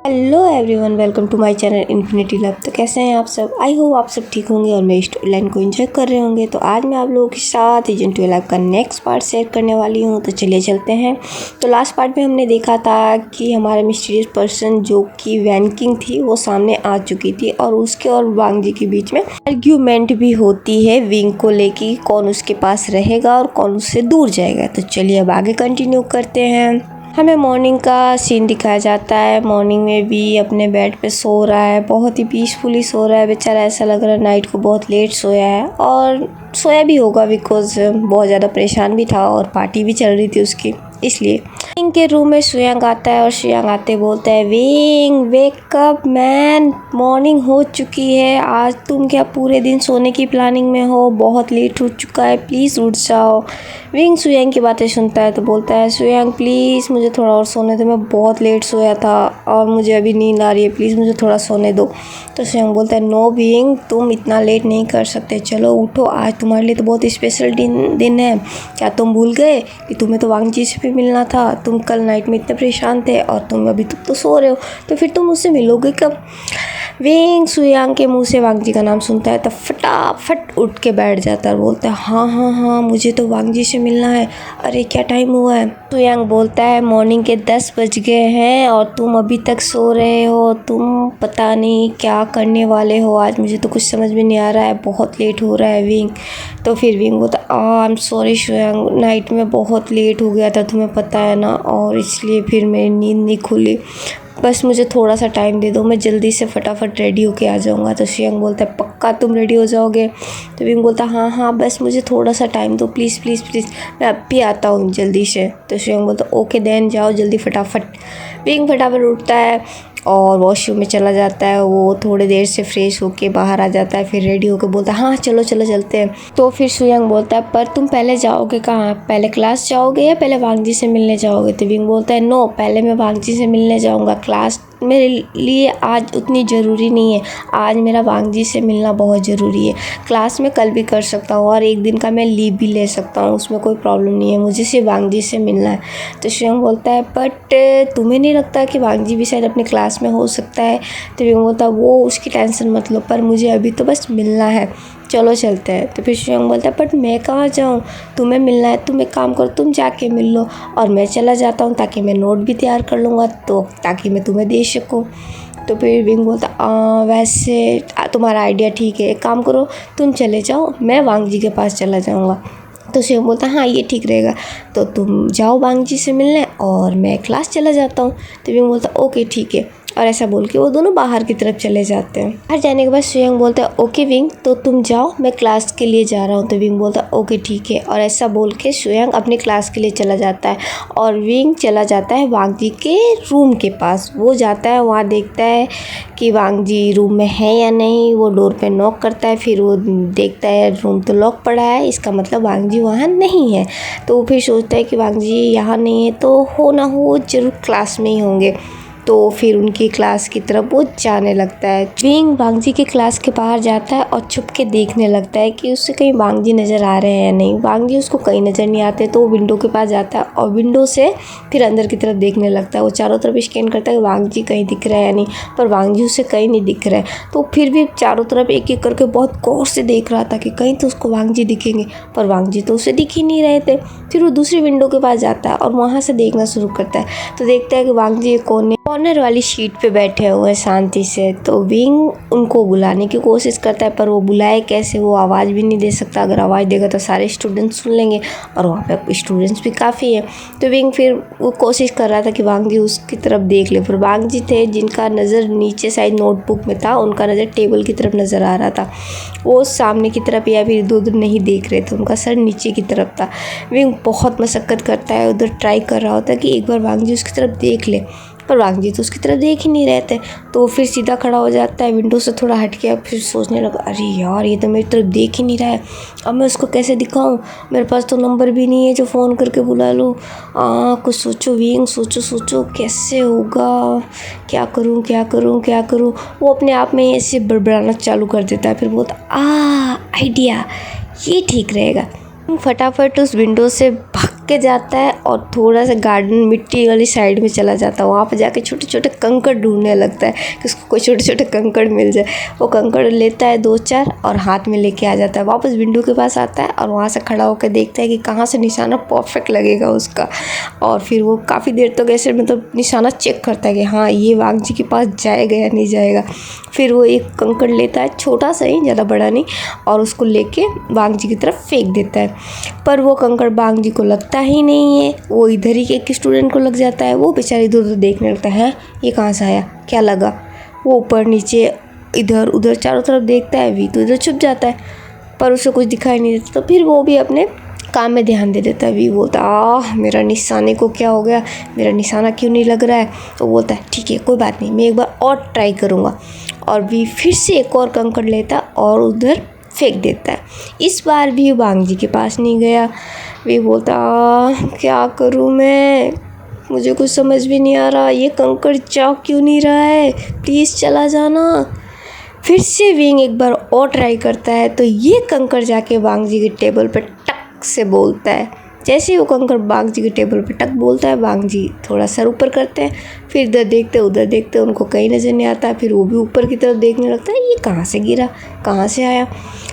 Hello everyone, welcome to my channel infinity love. तो कैसे हैं आप सब? आई होप आप सब ठीक होंगे और मेरी स्टोरी लाइन को एंजॉय कर रहे होंगे। तो आज मैं आप लोगों के साथ एजेंट 12 का नेक्स्ट पार्ट शेयर करने वाली हूं। तो चलिए चलते हैं। तो लास्ट पार्ट में हमने देखा था कि हमारा मिस्टीरियस पर्सन जो कि वैन किंग थी वो सामने आ चुकी थी और उसके और वांग जी के बीच में आर्ग्यूमेंट भी होती है विंग को लेके, कौन उसके पास रहेगा और कौन उससे दूर जाएगा। तो चलिए अब आगे कंटिन्यू करते हैं। हमें मॉर्निंग का सीन दिखाया जाता है। मॉर्निंग में भी अपने बेड पे सो रहा है, बहुत ही पीसफुली सो रहा है बेचारा। ऐसा लग रहा है नाइट को बहुत लेट सोया है और सोया भी होगा बिकॉज बहुत ज़्यादा परेशान भी था और पार्टी भी चल रही थी उसकी, इसलिए। विंग के रूम में सुयांग आता है और सुयांग आते बोलता है, wing wake up man, morning हो चुकी है। आज तुम क्या पूरे दिन सोने की प्लानिंग में हो? बहुत लेट हो चुका है, प्लीज़ उठ जाओ। विंग सुयांग की बातें सुनता है तो बोलता है, सुयांग प्लीज़ मुझे थोड़ा और सोने दो, मैं बहुत लेट सोया था और मुझे अभी नींद आ रही है, प्लीज़ मुझे थोड़ा सोने दो। तो सुयांग बोलता है, नो विंग, तुम इतना लेट नहीं कर सकते, चलो उठो, आज तुम्हारे लिए तो बहुत स्पेशल दिन है। क्या तुम भूल गए कि तुम्हें तो वांग जी से भी मिलना था? तुम कल नाइट में इतने परेशान थे और तुम अभी तो सो रहे हो, तो फिर तुम मुझसे मिलोगे कब? विंग सुयांग के मुंह से वांग जी का नाम सुनता है तो फटाफट उठ के बैठ जाता है और बोलता है, हाँ, मुझे तो वांग जी से मिलना है। अरे क्या टाइम हुआ है? सुयांग बोलता है, मॉर्निंग के 10 बज गए हैं और तुम अभी तक सो रहे हो। तुम पता नहीं क्या करने वाले हो आज, मुझे तो कुछ समझ में नहीं आ रहा है, बहुत लेट हो रहा है विंग। तो फिर विंग बोलता है, I am sorry Suyang, night में बहुत लेट हो गया था, तुम्हें पता है ना, और इसलिए फिर मेरी नींद नहीं खुली। बस मुझे थोड़ा सा टाइम दे दो, मैं जल्दी से फटाफट रेडी होके आ जाऊँगा। तो सुयांग बोलता है, पक्का तुम रेडी हो जाओगे? तो विंग बोलता है, हाँ, बस मुझे थोड़ा सा टाइम दो, प्लीज़, मैं अब भी आता हूँ जल्दी से। तो सुयांग बोलता है, ओके देन जाओ जल्दी फटाफट। विंग फटाफट उठता है और वॉशरूम में चला जाता है। वो थोड़ी देर से फ्रेश होके बाहर आ जाता है, फिर रेडी होकर बोलता है, हाँ चलो चलते हैं। तो फिर सुयांग बोलता है, पर तुम पहले जाओगे कहाँ? पहले क्लास जाओगे या पहले वांग जी से मिलने जाओगे? तो विंग बोलता है, नो, पहले मैं वांग जी से मिलने जाऊँगा, क्लास मेरे लिए आज उतनी ज़रूरी नहीं है। आज मेरा वांग जी से मिलना बहुत ज़रूरी है। क्लास में कल भी कर सकता हूँ और एक दिन का मैं लीव भी ले सकता हूँ, उसमें कोई प्रॉब्लम नहीं है, मुझे सिर्फ वांग जी से मिलना है। तो सुयांग बोलता है, बट तुम्हें नहीं लगता कि वांग जी भी शायद अपने क्लास में हो सकता है? तो विंग बोलता है, वो उसकी टेंशन मत लो, पर मुझे अभी तो बस मिलना है, चलो चलते हैं। तो फिर सुयांग बोलता है, बट मैं कहाँ जाऊँ? तुम्हें मिलना है, तुम एक काम करो, तुम जाके मिल लो और मैं चला जाता हूँ, ताकि मैं नोट भी तैयार कर लूँगा, तो ताकि मैं तुम्हें दे सकूँ। तो फिर विंग बोलता, वैसे तुम्हारा आइडिया ठीक है, एक काम करो, तुम चले जाओ, मैं वांग जी के पास चला जाऊँगा। तो सुयांग बोलता, हाँ ये ठीक रहेगा, तो तुम जाओ वांग जी से मिलने और मैं क्लास चला जाता हूँ। तो विंग बोलता, ओके ठीक है, और ऐसा बोल के वो दोनों बाहर की तरफ चले जाते हैं। बाहर जाने के बाद सुयांग बोलता है, ओके विंग, तो तुम जाओ, मैं क्लास के लिए जा रहा हूँ। तो विंग बोलता है, ओके ठीक है, और ऐसा बोल के सुयांग अपने क्लास के लिए चला जाता है और विंग चला जाता है वांग जी के रूम के पास। वो जाता है, वहाँ देखता है कि वांग जी रूम में है या नहीं। वो डोर पे नॉक करता है, फिर वो देखता है रूम तो लॉक पड़ा है, इसका मतलब वांग जी वहाँ नहीं है। तो वो फिर सोचता है कि वांग जी यहाँ नहीं है, तो हो ना हो ज़रूर क्लास में ही होंगे। तो फिर उनकी क्लास की तरफ वो जाने लगता है। विंग वांग जी के क्लास के बाहर जाता है और छुप के देखने लगता है कि उससे कहीं वांग जी नज़र आ रहे हैं या नहीं। वांग जी उसको कहीं नज़र नहीं आते, तो वो विंडो के पास जाता है और विंडो से फिर अंदर की तरफ देखने लगता है। वो चारों तरफ स्कैन करता है कि वांग जी कहीं दिख रहा है या नहीं, पर वांग जी उसे कहीं नहीं दिख रहा है। तो फिर भी चारों तरफ एक एक करके बहुत गौर से देख रहा था कि कहीं तो उसको वांग जी दिखेंगे, पर वांग जी तो उसे दिख ही नहीं रहे थे। फिर वो दूसरी विंडो के पास जाता है और वहाँ से देखना शुरू करता है, तो देखता है कि वांग जी कॉर्नर वाली शीट पे बैठे हुए हैं शांति से। तो विंग उनको बुलाने की कोशिश करता है, पर वो बुलाए कैसे, वो आवाज़ भी नहीं दे सकता। अगर आवाज़ देगा तो सारे स्टूडेंट्स सुन लेंगे और वहाँ पे स्टूडेंट्स भी काफ़ी हैं। तो विंग फिर वो कोशिश कर रहा था कि वांग जी उसकी तरफ देख ले, पर वांग जी थे जिनका नज़र नीचे साइड नोटबुक में था, उनका नज़र टेबल की तरफ नज़र आ रहा था। वो सामने की तरफ या फिर इधर उधर नहीं देख रहे थे, उनका सर नीचे की तरफ था। विंग बहुत मशक्क़त करता है, उधर ट्राई कर रहा होता है कि एक बार वांग जी उसकी तरफ देख ले, पर वांग जी तो उसकी तरफ देख ही नहीं रहे थे। तो फिर सीधा खड़ा हो जाता है, विंडो से थोड़ा हट के, फिर सोचने लगा, अरे यार ये तो मेरी तरफ देख ही नहीं रहा है, अब मैं उसको कैसे दिखाऊं? मेरे पास तो नंबर भी नहीं है जो फ़ोन करके बुला लूँ। कुछ सोचो विंग, सोचो कैसे होगा, क्या करूँ। वो अपने आप में ऐसे बड़बड़ाना चालू कर देता है, फिर बोलता, आइडिया, ये ठीक रहेगा। फटाफट उस विंडो से भागता के जाता है और थोड़ा सा गार्डन मिट्टी वाली साइड में चला जाता है। वहाँ पर जाके छोटे छोटे कंकड़ ढूंढने लगता है कि उसको कोई छोटे छोटे कंकड़ मिल जाए। वो कंकड़ लेता है 2-4 और हाथ में लेके आ जाता है। वापस विंडो के पास आता है और वहाँ से खड़ा होकर देखता है कि कहाँ से निशाना परफेक्ट लगेगा उसका। और फिर वो काफ़ी देर तक ऐसे मतलब निशाना चेक करता है कि हाँ ये वाघ जी के पास जाएगा या नहीं जाएगा। फिर वो एक कंकड़ लेता है, छोटा सा ही, ज़्यादा बड़ा नहीं, और उसको लेके वाघ जी की तरफ फेंक देता है। पर वो कंकड़ वाघ जी को लगता ही नहीं है, वो इधर ही एक स्टूडेंट को लग जाता है। वो बेचारा इधर उधर देखने लगता है, ये कहाँ से आया, क्या लगा। वो ऊपर नीचे इधर उधर चारों तरफ देखता है। वी तो इधर छुप जाता है पर उसे कुछ दिखाई नहीं देता। तो फिर वो भी अपने काम में ध्यान दे देता है। वी बोलता मेरा निशाने को क्या हो गया, मेरा निशाना क्यों नहीं लग रहा है। तो बोलता है ठीक है कोई बात नहीं, मैं एक बार और ट्राई करूँगा। और वी फिर से एक और कंकड़ लेता और उधर फेंक देता है। इस बार भी वाघ जी के पास नहीं गया। वी बोलता क्या करूँ मैं, मुझे कुछ समझ भी नहीं आ रहा, ये कंकड़ जा क्यों नहीं रहा है, प्लीज़ चला जाना। फिर से विंग एक बार और ट्राई करता है तो ये कंकड़ जाके वाघ जी के टेबल पर टक से बोलता है। जैसे ही वो कंकड़ वाघ जी के टेबल पर टक बोलता है, वाघ जी थोड़ा सर ऊपर करते हैं, फिर इधर देखते उधर देखते, उनको कहीं नज़र नहीं आता। फिर वो भी ऊपर की तरफ देखने लगता है, ये कहाँ से गिरा, कहाँ से आया।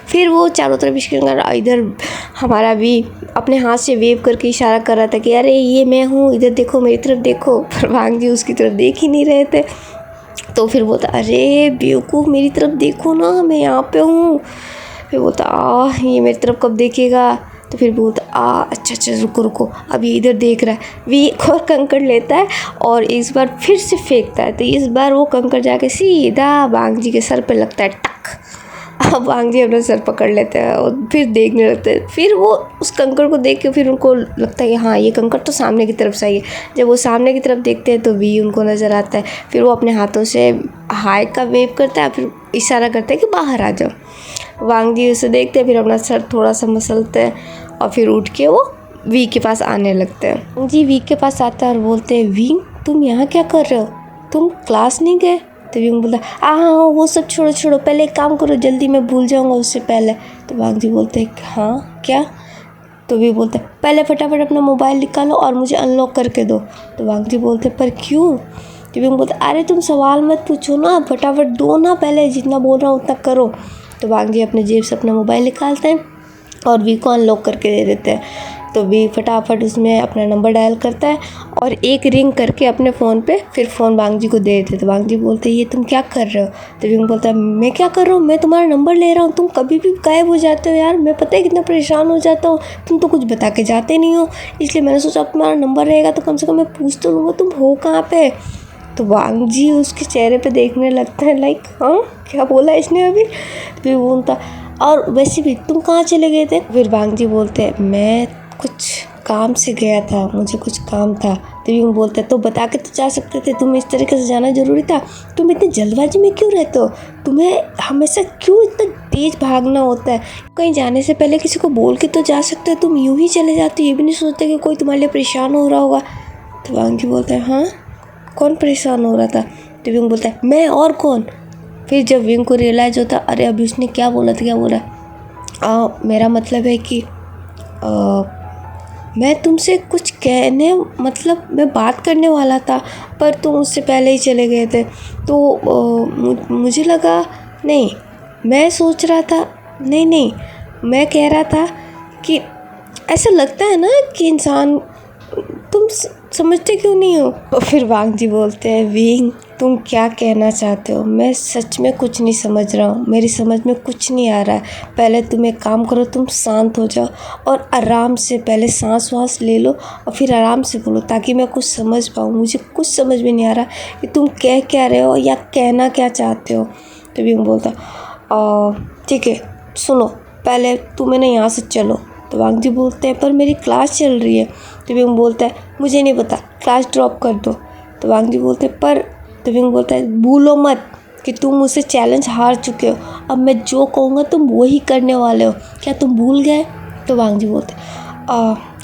फिर वो चारों तरफ इधर हमारा भी अपने हाथ से वेव करके इशारा कर रहा था कि अरे ये मैं हूँ, इधर देखो, मेरी तरफ देखो। पर वाघ जी उसकी तरफ देख ही नहीं रहे थे। तो फिर बोलता अरे बेवकूफ़, मेरी तरफ देखो ना, मैं यहाँ पे हूँ। फिर बोलता ये मेरी तरफ कब देखेगा। तो फिर बोलता अच्छा रुको रुको, अब ये इधर देख रहा है। वी एक और कंकड़ लेता है और इस बार फिर से फेंकता है। तो इस बार वो कंकड़ जाके सीधा वाघ जी के सर पे लगता है, टक। अब वाघ जी अपना सर पकड़ लेते हैं और फिर देखने लगते हैं। फिर वो उस कंकड़ को देख के फिर उनको लगता है कि हाँ ये कंकड़ तो सामने की तरफ से ही है। जब वो सामने की तरफ देखते हैं तो वी उनको नज़र आता है। फिर वो अपने हाथों से हाय का वेव करता है, फिर इशारा करता है कि बाहर आ जाओ। वाघ जी उसे देखते हैं, फिर अपना सर थोड़ा सा मसलते हैं और फिर उठ के वो वी के पास आने लगते हैं। जी वी के पास आता है और बोलते हैं वी तुम यहाँ क्या कर रहे हो, तुम क्लास नहीं गए। तो विंग बोलता हाँ वो सब छोड़ो, पहले एक काम करो, जल्दी मैं भूल जाऊँगा उससे पहले। तो वाघ जी बोलते हैं हाँ क्या। तो भी बोलते हैं पहले फटाफट अपना मोबाइल निकालो और मुझे अनलॉक करके दो। तो वाघ जी बोलते पर क्यों। तो विंग बोलते अरे तुम सवाल मत पूछो ना, फटाफट दो ना, पहले जितना बोल रहा हूँ उतना करो। तो वाघ जी अपने जेब से अपना मोबाइल निकालते हैं और वी को अनलॉक करके दे देते हैं। तो वी फटाफट उसमें अपना नंबर डायल करता है और एक रिंग करके अपने फ़ोन पे फिर फ़ोन वाघ जी को दे देते। तो वाघ जी बोलते ये तुम क्या कर रहे हो। तो विंग बोलता है मैं क्या कर रहा हूँ, मैं तुम्हारा नंबर ले रहा हूँ, तुम कभी भी गायब हो जाते हो यार, मैं पता है कितना परेशान हो जाता हूँ, तुम तो कुछ बता के जाते नहीं हो, इसलिए मैंने सोचा अब तुम्हारा नंबर रहेगा तो कम से कम मैं पूछ तो लूँगा तुम हो कहाँ पे। तो वाघ जी उसके चेहरे पे देखने लगता है लाइक हाँ क्या बोला इसने अभी। फिर बोलता और वैसे भी तुम कहाँ चले गए थे। फिर वाघ जी बोलते हैं मैं कुछ काम से गया था, मुझे कुछ काम था। तो यूँ बोलते तो बता के तो जा सकते थे, तुम इस तरीके से जाना ज़रूरी था, तुम इतनी जल्दबाजी में क्यों रहते हो, तुम्हें हमेशा क्यों इतना तेज़ भागना होता है, कहीं जाने से पहले किसी को बोल के तो जा सकते हो, तुम यूँ ही चले जाते, ये भी नहीं सोचते कि कोई तुम्हारे लिए परेशान हो रहा होगा। तो वाघ जी बोलते हैं हाँ कौन परेशान हो रहा था। तो विंग बोलता है मैं और कौन। फिर जब विंग को रियलाइज़ होता अरे अभी उसने क्या बोला था, क्या बोला मेरा मतलब है कि मैं तुमसे कुछ कहने मतलब मैं बात करने वाला था पर तुम उससे पहले ही चले गए थे। तो मुझे लगा नहीं, मैं सोच रहा था नहीं मैं कह रहा था कि ऐसा लगता है ना कि इंसान, तुम समझते क्यों नहीं हो। और फिर वाघ जी बोलते हैं विंग तुम क्या कहना चाहते हो, मैं सच में कुछ नहीं समझ रहा हूँ, मेरी समझ में कुछ नहीं आ रहा है। पहले तुम एक काम करो, तुम शांत हो जाओ और आराम से पहले सांस वास ले लो और फिर आराम से बोलो ताकि मैं कुछ समझ पाऊँ। मुझे कुछ समझ में नहीं आ रहा कि तुम कह क्या रहे हो या कहना क्या चाहते हो। तो विंग बोलता ठीक है सुनो, पहले तुम है ना यहाँ से चलो। तो वाघ जी बोलते हैं पर मेरी क्लास चल रही है। तो विंग बोलता है मुझे नहीं पता, क्लास ड्रॉप कर दो। तो वाघ जी बोलते हैं पर, तो विंग बोलता है भूलो मत कि तुम मुझसे चैलेंज हार चुके हो, अब मैं जो कहूँगा तुम वही करने वाले हो, क्या तुम भूल गए। तो वाघ जी बोलते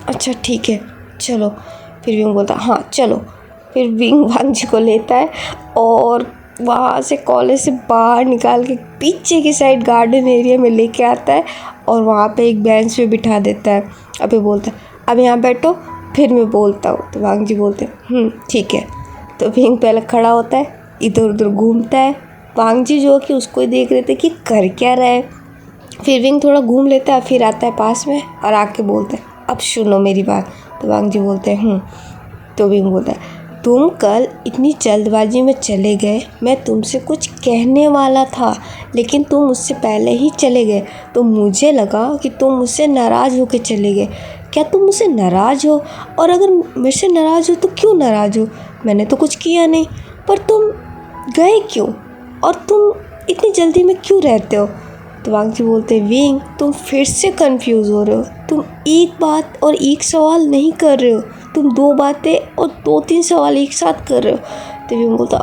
अच्छा ठीक है चलो। फिर विंग बोलता हाँ चलो। फिर विंग वाघ जी को लेता है और वहाँ से कॉलेज से बाहर निकाल के पीछे की साइड गार्डन एरिया में लेके आता है और वहाँ पे एक बेंच पे बिठा देता है। अभी बोलता है अब यहाँ बैठो, फिर मैं बोलता हूँ। तो वांग जी बोलते ठीक है। तो विंग पहले खड़ा होता है, इधर उधर घूमता है। वांग जी जो कि उसको ही देख रहे थे कि कर क्या रहा है। फिर विंग थोड़ा घूम लेता है, फिर आता है पास में और आके बोलता है अब सुनो मेरी बात। तो वांग जी बोलते हैं तो विंग बोलता है तुम कल इतनी जल्दबाजी में चले गए, मैं तुमसे कुछ कहने वाला था लेकिन तुम मुझसे पहले ही चले गए, तो मुझे लगा कि तुम मुझसे नाराज़ होकर चले गए। क्या तुम मुझसे नाराज़ हो? और अगर मेरे से नाराज़ हो तो क्यों नाराज़ हो? मैंने तो कुछ किया नहीं, पर तुम गए क्यों? और तुम इतनी जल्दी में क्यों रहते हो? तो वांग जी बोलते विंग तुम फिर से कंफ्यूज हो रहे हो, तुम एक बात और एक सवाल नहीं कर रहे हो, तुम दो बातें और दो तीन सवाल एक साथ कर रहे हो। तो विंग बोलता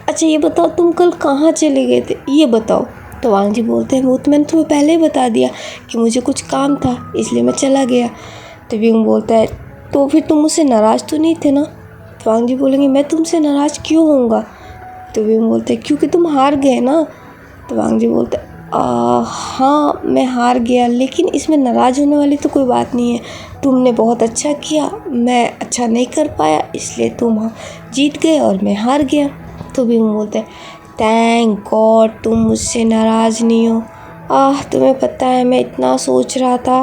अच्छा ये बताओ तुम कल कहाँ चले गए थे, ये बताओ। तो वांग जी बोलते हैं वो तो मैंने तुम्हें पहले ही बता दिया कि मुझे कुछ काम था इसलिए मैं चला गया। तो विंग बोलता है तो फिर तुम मुझसे नाराज़ तो नहीं थे ना? तो वांग जी बोलेंगे मैं तुमसे नाराज़ क्यों होऊंगा? तो विंग बोलते हैं क्योंकि तुम हार गए ना। तो वांग जी बोलते हाँ मैं हार गया, लेकिन इसमें नाराज़ होने वाली तो कोई बात नहीं है, तुमने बहुत अच्छा किया, मैं अच्छा नहीं कर पाया इसलिए तुम जीत गए और मैं हार गया। तो विंग बोलते हैं थैंक गॉड तुम मुझसे नाराज़ नहीं हो। तुम्हें पता है मैं इतना सोच रहा था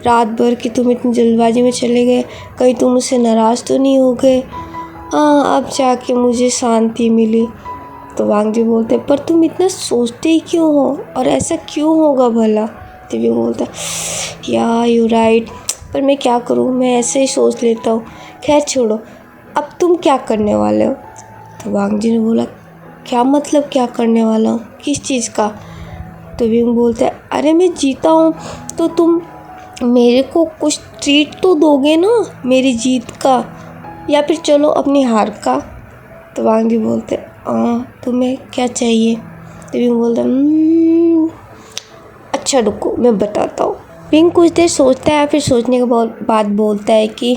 रात भर कि तुम इतनी जल्दबाजी में चले गए, कहीं तुम मुझसे नाराज़ तो नहीं हो गए। अब जाके मुझे शांति मिली। तो वांग जी बोलते पर तुम इतना सोचते ही क्यों हो और ऐसा क्यों होगा भला? तो भी बोलता या यू राइट, पर मैं क्या करूँ, मैं ऐसे ही सोच लेता हूँ। खैर छोड़ो, अब तुम क्या करने वाले हो? तो वांग जी ने बोला क्या मतलब क्या करने वाला हूँ, किस चीज़ का? तो विंग बोलता है अरे मैं जीता हूँ तो तुम मेरे को कुछ ट्रीट तो दोगे ना मेरी जीत का, या फिर चलो अपनी हार का। तो वांग जी बोलते तुम्हें क्या चाहिए? तो विंग बोलता अच्छा रुको मैं बताता हूँ। विंग कुछ देर सोचता है, फिर सोचने के बाद बोलता है कि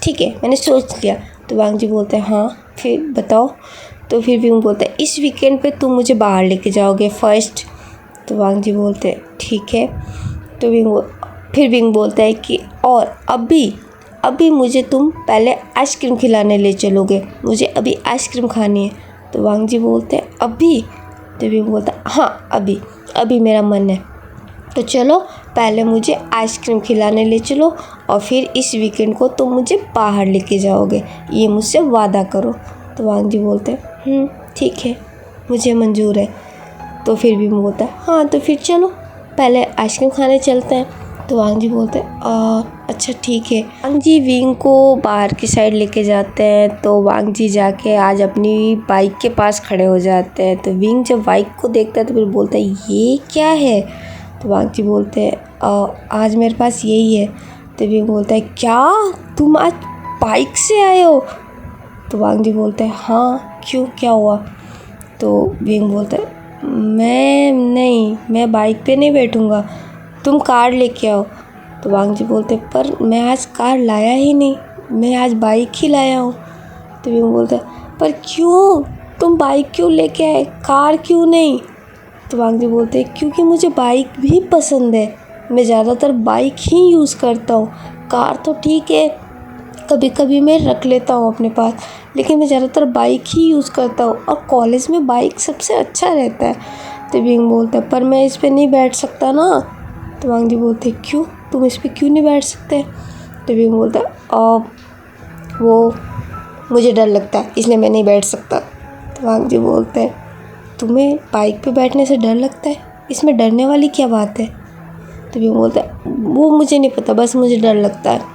ठीक है मैंने सोच लिया। तो वांग जी बोलते हैं हाँ फिर बताओ। तो फिर विंग बोलता है इस वीकेंड पे तुम मुझे बाहर लेके जाओगे फर्स्ट। तो वांग जी बोलते हैं ठीक है। तो फिर विंग बोलता है कि और अभी मुझे तुम पहले आइसक्रीम खिलाने ले चलोगे, मुझे अभी आइसक्रीम खानी है। तो वांग जी बोलते हैं अभी? तो विंग बोलता हाँ अभी मेरा मन है, तो चलो पहले मुझे आइसक्रीम खिलाने ले चलो और फिर इस वीकेंड को तुम मुझे बाहर लेके जाओगे, ये मुझसे वादा करो। तो वांग जी बोलते हैं ठीक है मुझे मंजूर है। तो फिर भी बोलता है हाँ तो फिर चलो पहले आइसक्रीम खाने चलते हैं। तो वांग जी बोलते हैं अच्छा ठीक है। वांग जी विंग को बाहर की साइड लेके जाते हैं। तो वांग जी जाके आज अपनी बाइक के पास खड़े हो जाते हैं। तो विंग जब बाइक को देखता है तो फिर बोलता है ये क्या है? तो वांग जी बोलते हैं आज मेरे पास यही है। तो विंग बोलता है क्या तुम आज बाइक से आए हो? तो वांग जी बोलते हैं हाँ क्यों क्या हुआ? तो विंग बोलता है मैं बाइक पे नहीं बैठूँगा, तुम कार लेके आओ। तो वांग जी बोलते पर मैं आज कार लाया ही नहीं, मैं आज बाइक ही लाया हूँ। तो विंग बोलता है पर क्यों, तुम बाइक क्यों लेके आए, कार क्यों नहीं? तो वांग जी बोलते हैं क्योंकि मुझे बाइक भी पसंद है, मैं ज़्यादातर बाइक ही यूज़ करता हूँ, कार तो ठीक है कभी कभी मैं रख लेता हूँ अपने पास, लेकिन मैं ज़्यादातर बाइक ही यूज़ करता हूँ और कॉलेज में बाइक सबसे अच्छा रहता है। तो विंग बोलता है पर मैं इस पर नहीं बैठ सकता ना। तो वांग जी बोलते हैं क्यों, तुम इस पर क्यों नहीं बैठ सकते? तो विंग बोलता है वो मुझे डर लगता है इसलिए मैं नहीं बैठ सकता। तो वांग जी बोलते हैं तुम्हें बाइक पे बैठने से डर लगता है, इसमें डरने वाली क्या बात है? तो विंग बोलता है वो मुझे नहीं पता, बस मुझे डर लगता है।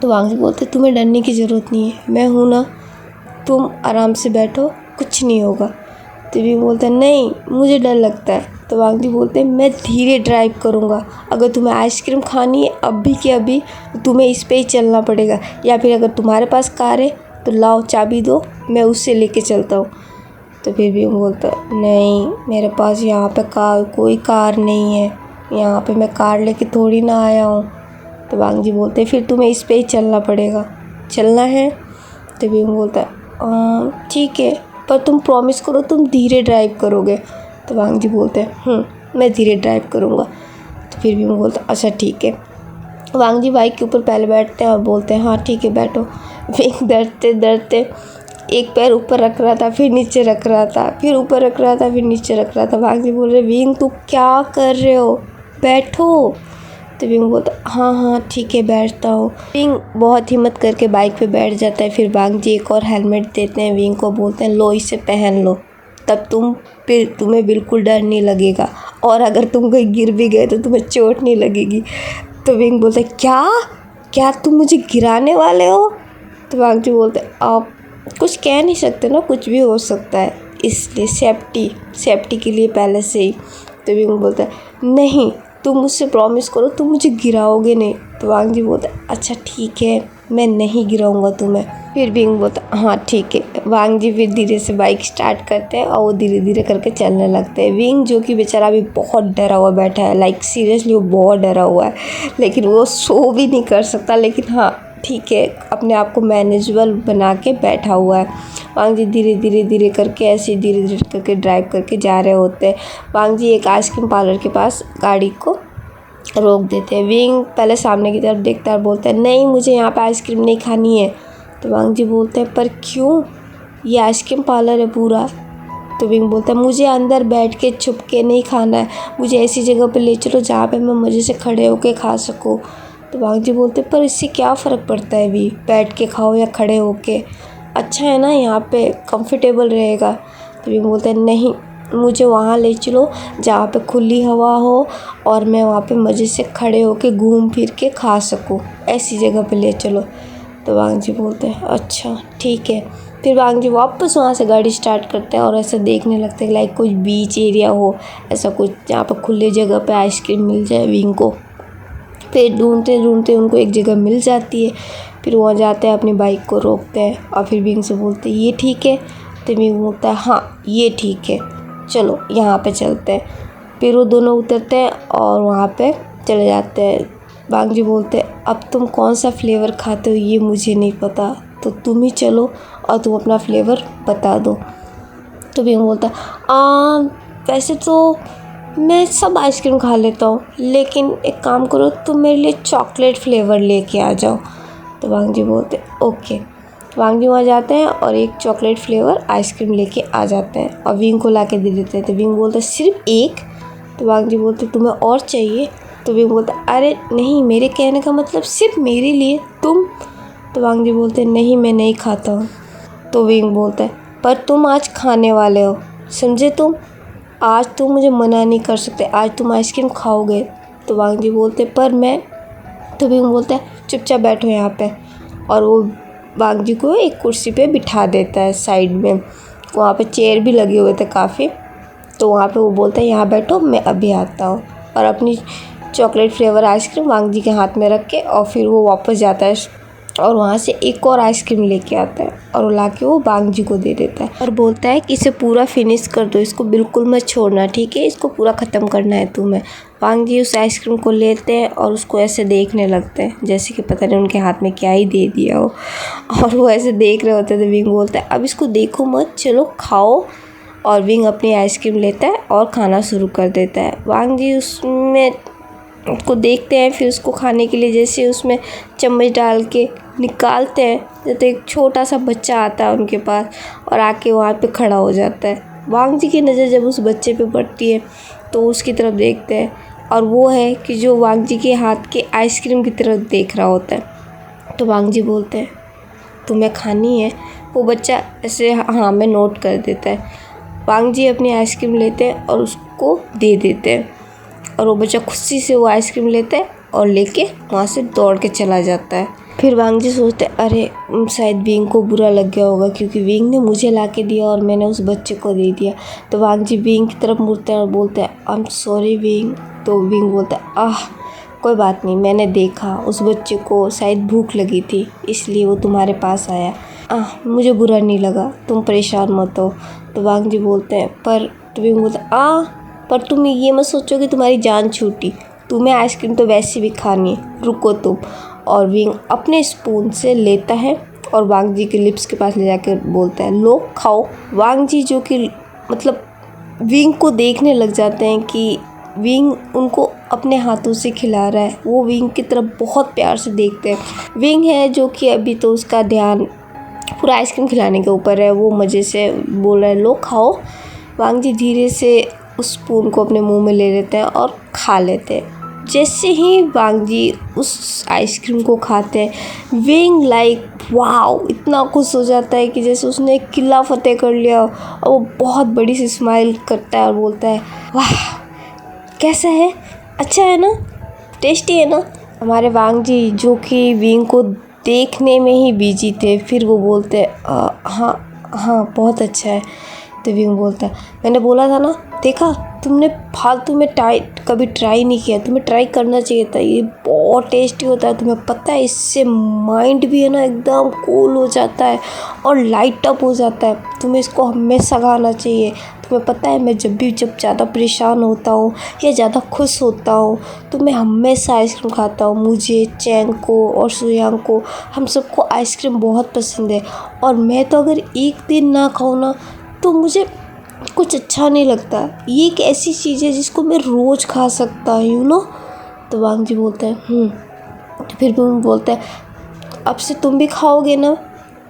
तो वांग जी बोलते तुम्हें डरने की ज़रूरत नहीं है, मैं हूँ ना, तुम आराम से बैठो कुछ नहीं होगा। तो विंग बोलता है नहीं मुझे डर लगता है। तो वांग जी बोलते हैं मैं धीरे ड्राइव करूँगा, अगर तुम्हें आइसक्रीम खानी है अभी के अभी तो तुम्हें इस पे ही चलना पड़ेगा, या फिर अगर तुम्हारे पास कार है तो लाओ चाबी दो मैं उससे लेके चलता हूँ। तो फिर भी बोलता नहीं मेरे पास यहाँ पे कोई कार नहीं है, यहाँ पे मैं कार लेके थोड़ी ना आया हूँ। तो वांग जी बोलते फिर तुम्हें इस पे ही चलना पड़ेगा, चलना है? तो भी बोलता है ठीक है पर तुम प्रॉमिस करो तुम धीरे ड्राइव करोगे। तो वांग जी बोलते हैं मैं धीरे ड्राइव करूँगा। तो फिर भी बोलता अच्छा ठीक है। वांग जी बाइक के ऊपर पहले बैठते हैं और बोलते हैं हाँ ठीक है बैठो। विंग डरते डरते एक पैर ऊपर रख रहा था, फिर नीचे रख रहा था, फिर ऊपर रख रहा था, फिर नीचे रख रहा था। वांग जी बोल रहे विंग तू क्या कर रहे हो, बैठो। तो विंग बोलता हाँ हाँ ठीक है बैठता हूँ। विंग बहुत हिम्मत करके बाइक पे बैठ जाता है। फिर वांग जी एक और हेलमेट देते हैं विंग को, बोलते हैं लो इसे पहन लो, तब तुम्हें बिल्कुल डर नहीं लगेगा, और अगर तुम कहीं गिर भी गए तो तुम्हें चोट नहीं लगेगी। तो विंग बोलता है क्या क्या तुम मुझे गिराने वाले हो। तो वांग जी बोलते आप कुछ कह नहीं सकते ना, कुछ भी हो सकता है, इसलिए सेफ्टी के लिए पहले से ही। तो विंग बोलता है नहीं तुम मुझसे प्रॉमिस करो तुम मुझे गिराओगे नहीं। तो वांग जी बोलता है अच्छा ठीक है मैं नहीं गिराऊंगा तुम्हें। फिर विंग बोलता हाँ ठीक है। वांग जी फिर धीरे से बाइक स्टार्ट करते हैं और वो धीरे धीरे करके चलने लगते हैं। विंग जो कि बेचारा अभी बहुत डरा हुआ बैठा है, लाइक सीरियसली वो बहुत डरा हुआ है, लेकिन वो सो भी नहीं कर सकता, लेकिन हाँ ठीक है अपने आप को मैनेजेबल बना के बैठा हुआ है। वांग जी धीरे करके ऐसे धीरे करके ड्राइव करके जा रहे होते हैं। वांग जी एक आइसक्रीम पार्लर के पास गाड़ी को रोक देते हैं। विंग पहले सामने की तरफ देखता है और बोलता है नहीं मुझे यहाँ पे आइसक्रीम नहीं खानी है। तो वांग जी बोलते हैं पर क्यों, ये आइसक्रीम पार्लर है पूरा। तो विंग बोलता है मुझे अंदर बैठ के छुप के नहीं खाना है, मुझे ऐसी जगह पे ले चलो जहाँ पे मैं मज़े से खड़े होके खा सकूँ। तो वांग जी बोलते पर इससे क्या फ़र्क पड़ता है, भी बैठ के खाओ या खड़े होके, अच्छा है ना यहाँ पे कंफर्टेबल रहेगा। तो विंग बोलता है नहीं मुझे वहाँ ले चलो जहाँ पे खुली हवा हो और मैं वहाँ पे मज़े से खड़े होके घूम फिर के खा सकूँ, ऐसी जगह पे ले चलो। तो वांग जी बोलते हैं अच्छा ठीक है। फिर वांग जी वापस वहाँ से गाड़ी स्टार्ट करते हैं और ऐसा देखने लगते हैं लाइक कोई बीच एरिया हो, ऐसा कुछ जहाँ पर खुले जगह पे आइसक्रीम मिल जाए विंग को। फिर ढूंढते ढूंढते उनको एक जगह मिल जाती है। फिर वहाँ जाते हैं अपनी बाइक को रोकते हैं और फिर विंग से बोलते हैं ये ठीक है। तो विंग बोलता है हाँ ये ठीक है चलो यहाँ पे चलते हैं। फिर वो दोनों उतरते हैं और वहाँ पे चले जाते हैं। वांग जी बोलते हैं अब तुम कौन सा फ्लेवर खाते हो ये मुझे नहीं पता, तो तुम ही चलो और तुम अपना फ्लेवर बता दो। तो विंग बोलता वैसे तो मैं सब आइसक्रीम खा लेता हूँ, लेकिन एक काम करो तुम मेरे लिए चॉकलेट फ्लेवर लेके आ जाओ। तो वांग जी बोलते ओके। वांग जी वहाँ जाते हैं और एक चॉकलेट फ्लेवर आइसक्रीम लेके आ जाते हैं और विंग को ला के दे देते हैं। तो विंग बोलता सिर्फ एक। तो वांग जी बोलते तुम्हें और चाहिए। तो विंग बोलता अरे नहीं मेरे कहने का मतलब सिर्फ मेरे लिए, तुम। तो वांग जी बोलते नहीं मैं नहीं खाता हूँ। तो विंग बोलता है पर तुम आज खाने वाले हो, समझे तुम, आज तुम मुझे मना नहीं कर सकते, आज तुम आइसक्रीम खाओगे। तो वांग जी बोलते पर मैं। तो विंग बोलता है चुपचाप बैठो यहाँ पे, और वो वांग जी को एक कुर्सी पे बिठा देता है साइड में, वहाँ पे चेयर भी लगे हुए थे काफ़ी। तो वहाँ पे वो बोलता है यहाँ बैठो मैं अभी आता हूँ, और अपनी चॉकलेट फ्लेवर आइसक्रीम वांग जी के हाथ में रख के और फिर वो वापस जाता है और वहाँ से एक और आइसक्रीम लेके आता है और वो लाके वो वांग जी को दे देता है और बोलता है कि इसे पूरा फिनिश कर दो, इसको बिल्कुल मत छोड़ना, ठीक है, इसको पूरा ख़त्म करना है तुम्हें। वांग जी उस आइसक्रीम को लेते हैं और उसको ऐसे देखने लगते हैं जैसे कि पता नहीं उनके हाथ में क्या ही दे दिया हो, और वो ऐसे देख रहे होते हैं। तो विंग बोलता है अब इसको देखो मत, चलो खाओ। और विंग अपनी आइसक्रीम लेता है और खाना शुरू कर देता है। वांग जी उसमें उसको देखते हैं, फिर उसको खाने के लिए जैसे उसमें चम्मच डाल के निकालते हैं, जैसे एक छोटा सा बच्चा आता है उनके पास और आके वहाँ पे खड़ा हो जाता है। वांग जी की नज़र जब उस बच्चे पे पड़ती है तो उसकी तरफ देखते हैं, और वो है कि जो वांग जी के हाथ के आइसक्रीम की तरफ देख रहा होता है। तो वांग जी बोलते हैं तुम्हें खानी है। वो बच्चा ऐसे हाँ में नोट कर देता है। वांग जी अपनी आइसक्रीम लेते हैं और उसको दे देते हैं, और वो बच्चा खुशी से वो आइसक्रीम लेता है और लेके वहाँ से दौड़ के चला जाता है। फिर वांग जी सोचते हैं अरे शायद विंग को बुरा लग गया होगा क्योंकि विंग ने मुझे ला के दिया और मैंने उस बच्चे को दे दिया। तो वांग जी विंग की तरफ मुड़ते हैं और बोलते हैं आई एम सॉरी विंग। तो विंग बोलता है कोई बात नहीं, मैंने देखा उस बच्चे को शायद भूख लगी थी इसलिए वो तुम्हारे पास आया, मुझे बुरा नहीं लगा, तुम परेशान मत हो। तो वांग जी बोलते हैं पर। तो विंग बोलता है पर तुम ये मत सोचो कि तुम्हारी जान छूटी, तुम्हें आइसक्रीम तो वैसे भी खानी है, रुको तुम। और विंग अपने स्पून से लेता है और वांग जी के लिप्स के पास ले जाकर बोलता है लो खाओ। वांग जी जो कि मतलब विंग को देखने लग जाते हैं कि विंग उनको अपने हाथों से खिला रहा है। वो विंग की तरफ बहुत प्यार से देखते हैं। विंग है जो कि अभी तो उसका ध्यान पूरा आइसक्रीम खिलाने के ऊपर है। वो मज़े से बोल रहा है लो खाओ। वांग जी धीरे से उस स्पून को अपने मुंह में ले लेते हैं और खा लेते हैं। जैसे ही वांग जी उस आइसक्रीम को खाते हैं, विंग लाइक वाओ इतना खुश हो जाता है कि जैसे उसने एक किला फतेह कर लिया। और वो बहुत बड़ी सी स्माइल करता है और बोलता है वाह कैसा है, अच्छा है ना, टेस्टी है ना। हमारे वांग जी जो कि विंग को देखने में ही बिजी थे, फिर वो बोलते हाँ हाँ बहुत अच्छा है। तो विंग बोलता है मैंने बोला था ना, देखा तुमने फालतू में कभी ट्राई नहीं किया, तुम्हें ट्राई करना चाहिए था, ये बहुत टेस्टी होता है। तुम्हें पता है इससे माइंड भी है ना एकदम कूल हो जाता है और लाइट अप हो जाता है। तुम्हें इसको हमेशा खाना चाहिए। तुम्हें पता है मैं जब ज़्यादा परेशान होता हूँ या ज़्यादा खुश होता हूँ तो मैं हमेशा आइसक्रीम खाता हूँ। मुझे, चैंग को और सुयांग को, हम सबको आइसक्रीम बहुत पसंद है। और मैं तो अगर एक दिन ना खाऊँ ना तो मुझे कुछ अच्छा नहीं लगता। ये एक ऐसी चीज़ है जिसको मैं रोज़ खा सकता हूँ तो वांग जी बोलते हैं तो फिर भी वो बोलता है अब से तुम भी खाओगे ना।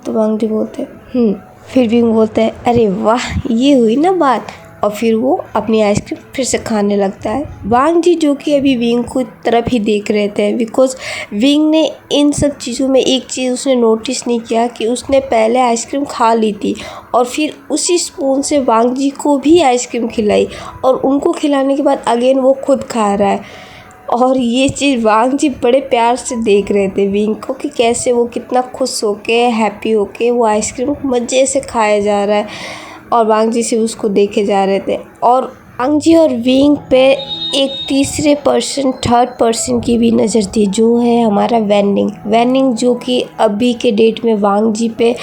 तो वांग जी बोलते हैं फिर भी वो बोलता है अरे वाह ये हुई ना बात। और फिर वो अपनी आइसक्रीम फिर से खाने लगता है। वांग जी जो कि अभी विंग को तरफ ही देख रहे थे, बिकॉज विंग ने इन सब चीज़ों में एक चीज़ उसने नोटिस नहीं किया कि उसने पहले आइसक्रीम खा ली थी और फिर उसी स्पून से वांग जी को भी आइसक्रीम खिलाई और उनको खिलाने के बाद अगेन वो खुद खा रहा है। और ये चीज़ वांग जी बड़े प्यार से देख रहे थे विंग को कि कैसे वो कितना खुश होके हैप्पी होके वो आइसक्रीम मज़े से खाया जा रहा है और वांग जी से उसको देखे जा रहे थे। और वांग जी और विंग पे एक थर्ड पर्सन की भी नज़र थी जो है हमारा वैनिंग जो कि अभी के डेट में वांग जी पे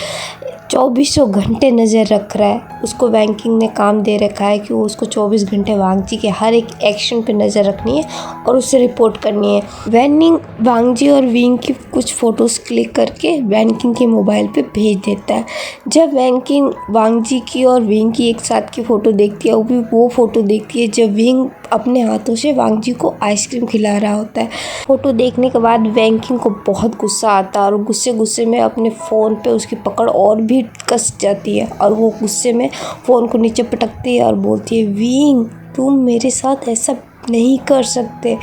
2400 घंटे नज़र रख रहा है। उसको बैंकिंग ने काम दे रखा है कि वो उसको 24 घंटे वांग जी के हर एक एक्शन पे नज़र रखनी है और उससे रिपोर्ट करनी है। वैनिंग वांग जी और विंग की कुछ फ़ोटोज़ क्लिक करके बैंकिंग के मोबाइल पे भेज देता है। जब बैंकिंग वांग जी की और विंग की एक साथ की फ़ोटो देखती है, वो फ़ोटो देखती है जब विंग अपने हाथों से वांग जी को आइसक्रीम खिला रहा होता है। फ़ोटो देखने के बाद बैंकिंग को बहुत गुस्सा आता है और गुस्से में अपने फ़ोन पे उसकी पकड़ और भी कस जाती है और वो गुस्से में फ़ोन को नीचे पटकती है और बोलती है विंग तुम मेरे साथ ऐसा नहीं कर सकते,